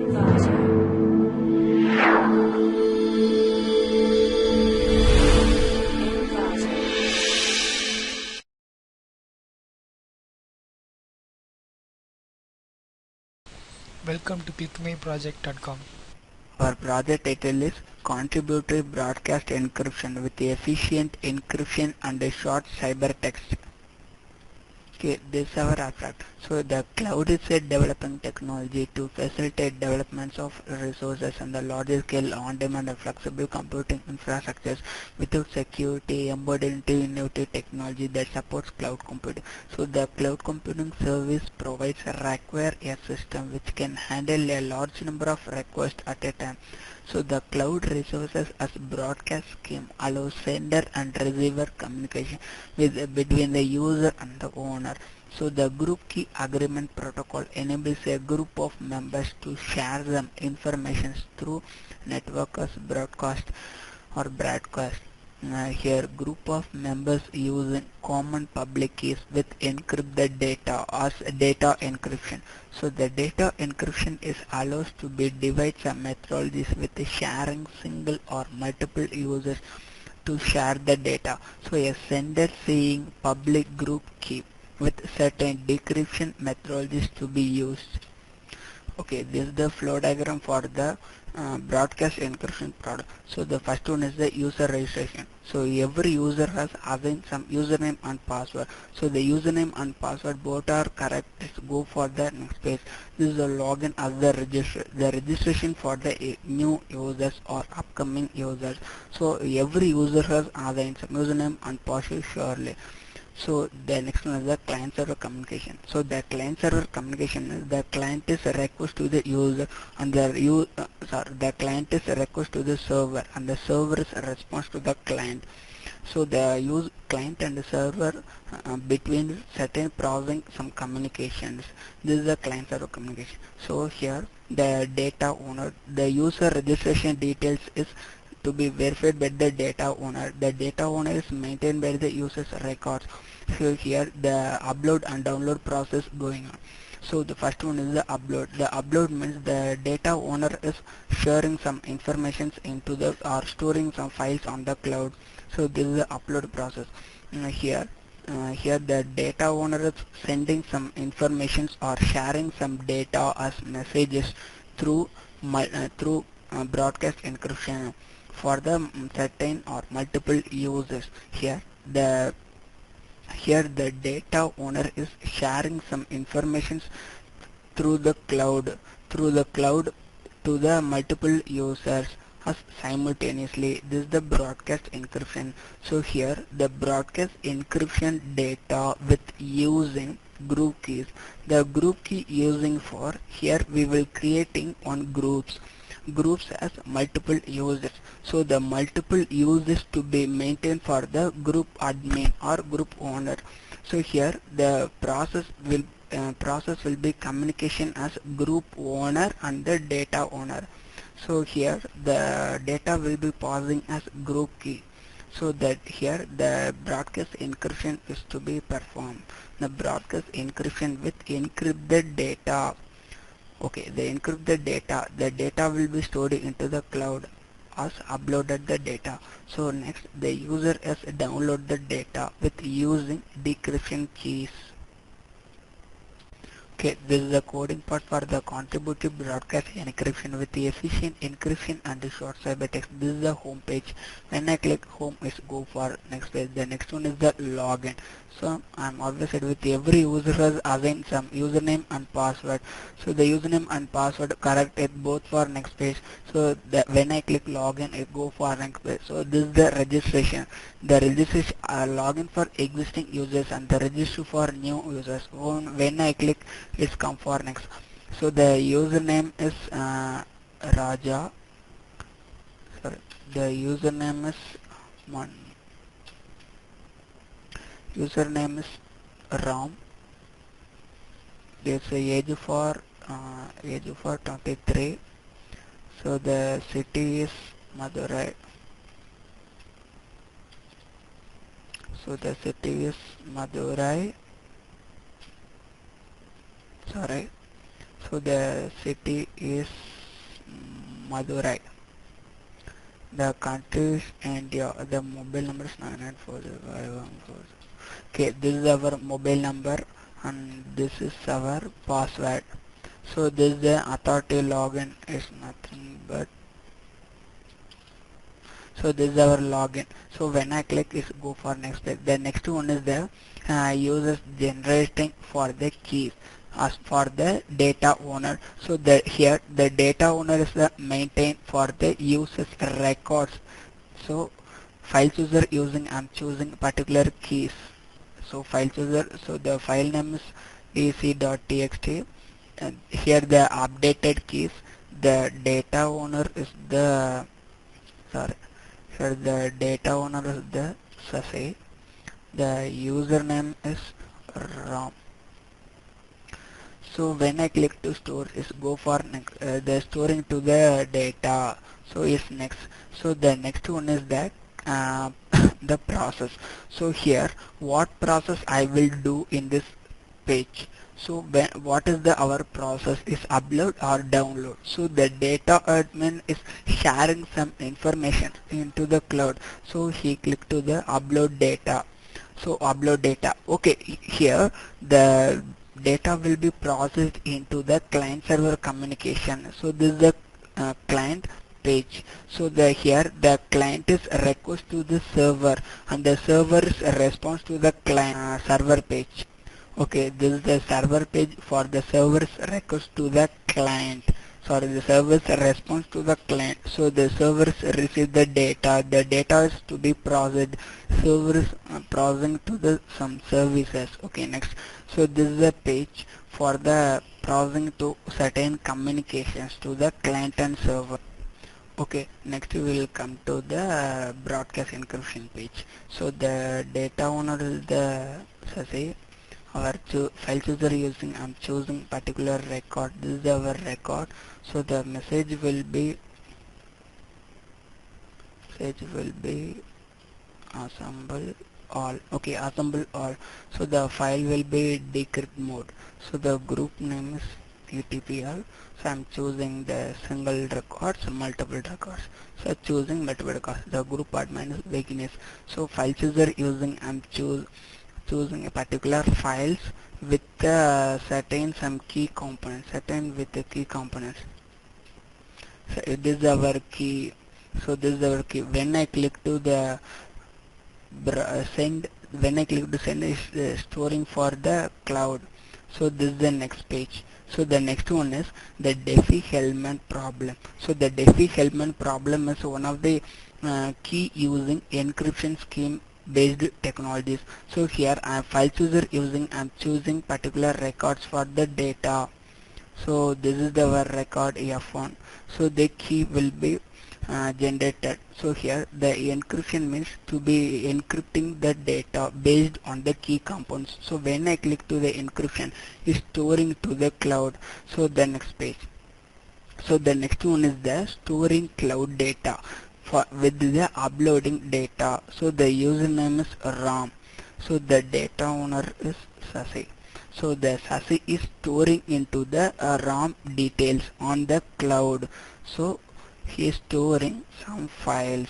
Welcome to clickmyproject.com. Our project title is Contributory Broadcast Encryption with Efficient Encryption and a Short Cybertext. Okay, this is our abstract. So the cloud is a developing technology to facilitate developments of resources and the larger scale on-demand and flexible computing infrastructures without security embedded into innovative technology that supports cloud computing. So the cloud computing service provides require a system which can handle a large number of requests at a time. So the cloud resources as broadcast scheme allows sender and receiver communication between the user and the owner. So the group key agreement protocol enables a group of members to share some information through network as broadcast or broadcast. Here group of members using common public keys with encrypted data as data encryption. So the data encryption is allows to be divides and methodologies with sharing single or multiple users to share the data. So a sender seeing public group key with certain decryption methodologies to be used. Okay, this is the flow diagram for the broadcast encryption product. So the first one is the user registration. So every user has assigned some username and password. So the username and password both are correct. Let's go for the next page. This is the login as the registration for the new users or upcoming users. So every user has assigned some username and password surely. So the next one is the client server communication. So the client server communication is the client is a request to the user and the client is a request to the server and the server is a response to the client. So the client and the server between certain processing some communications. This is the client server communication. So here the data owner, the user registration details is to be verified by the data owner. The data owner is maintained by the user's records. So here the upload and download process going on. So the first one is the upload. The upload means the data owner is sharing some informations into the or storing some files on the cloud. So this is the upload process. Here the data owner is sending some informations or sharing some data as messages through broadcast encryption for the certain or multiple users. Here the data owner is sharing some information through the cloud to the multiple users as simultaneously. This is the broadcast encryption. So here the broadcast encryption data with using group keys. The group key using for here we will creating on groups as multiple users. So the multiple users to be maintained for the group admin or group owner. So here the process will be communication as group owner and the data owner. So here the data will be passing as group key. So that here the broadcast encryption is to be performed. The broadcast encryption with encrypted data. Okay, the encrypted data, the data will be stored into the cloud as uploaded the data. So next the user has download the data with using decryption keys. Okay, this is the coding part for the contributory broadcast encryption with the efficient encryption and the short cybertext. This is the home page. When I click home, it's go for next page. The next one is the login. So I'm always said with every user has assigned some username and password. So the username and password correct it both for next page. So when I click login, it go for next page. So this is the registration. The registration login for existing users and the register for new users. When I click, it's come for next. So the username is Raja. Sorry, the username is one. Username is Ram. There's a age for 23. So the city is Madurai. So the city is Madurai. Sorry. So the city is Madurai. The country is India. The mobile number is 994. Okay, this is our mobile number and this is our password. So this is the authority login is nothing but, so this is our login. So when I click is go for next step. The next one is the users generating for the keys as for the data owner. So the here the data owner is the maintain for the users records. So file chooser using I'm choosing particular keys. So file chooser, so the file name is dc.txt and here the updated keys. The data owner is the, sorry, here the data owner is the Sase. The username is Ram. So when I click to store is go for next, the storing to the data. So is next. So the next one is that the process. So here what process I will do in this page. So when, what is the our process is upload or download. So the data admin is sharing some information into the cloud. So he click to the upload data. So upload data. Okay, here the data will be processed into the client server communication. So this is the client page. So the here the client is request to the server and the server is a response to the client server page. Okay, this is the server page for the server's request to the client. Sorry, the server's response to the client. So the servers receive the data. The data is to be processed. Server is processing to the some services. Okay, next. So this is the page for the processing to certain communications to the client and server. Okay, next we will come to the broadcast encryption page. So the data owner is the, say, our file chooser using I'm choosing particular record. This is our record. So the message will be assemble all. Okay, assemble all. So the file will be decrypt mode. So the group name is UTPL. So I'm choosing the single records, multiple records. So choosing multiple records. The group admin is beginners. So file chooser using I'm choosing a particular files with certain some key components, certain with the key components. So this is our key. So this is our key. When I click to the send, when I click to send is storing for the cloud. So this is the next page. So the next one is the Diffie-Hellman problem. So the Diffie-Hellman problem is one of the key using encryption scheme based technologies. So here I am file chooser using I'm choosing particular records for the data. So this is our record F1. So the key will be generated. So here the encryption means to be encrypting the data based on the key components. So when I click to the encryption is storing to the cloud. So the next page. So the next one is the storing cloud data for with the uploading data. So the username is Ram. So the data owner is Sasi. So the Sasi is storing into the RAM details on the cloud. So he is storing some files.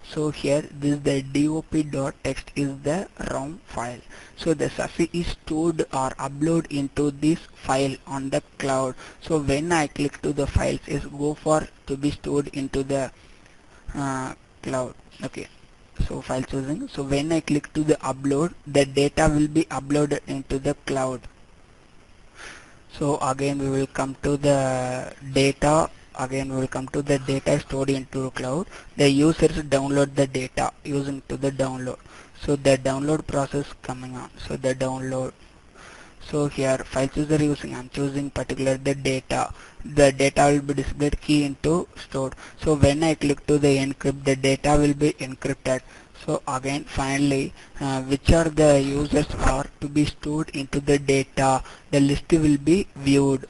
So here this is the dop.txt is the RAM file. So the Sasi is stored or upload into this file on the cloud. So when I click to the files is go for to be stored into the cloud. Okay, so file choosing. So when I click to the upload, the data will be uploaded into the cloud. So again we will come to the data. Again we will come to the data stored into cloud. The users download the data using to the download. So the download process coming on. So the download. So here file chooser using I'm choosing particular the data. The data will be displayed key into stored. So when I click to the encrypt, the data will be encrypted. So again finally which are the users are to be stored into the data, the list will be viewed.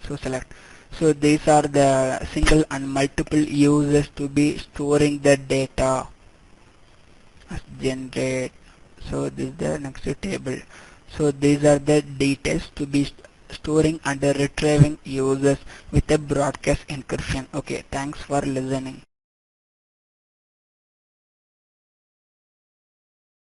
So select. So these are the single and multiple users to be storing the data. Generate. So this is the next table. So these are the details to be storing and retrieving users with a broadcast encryption. Okay, thanks for listening.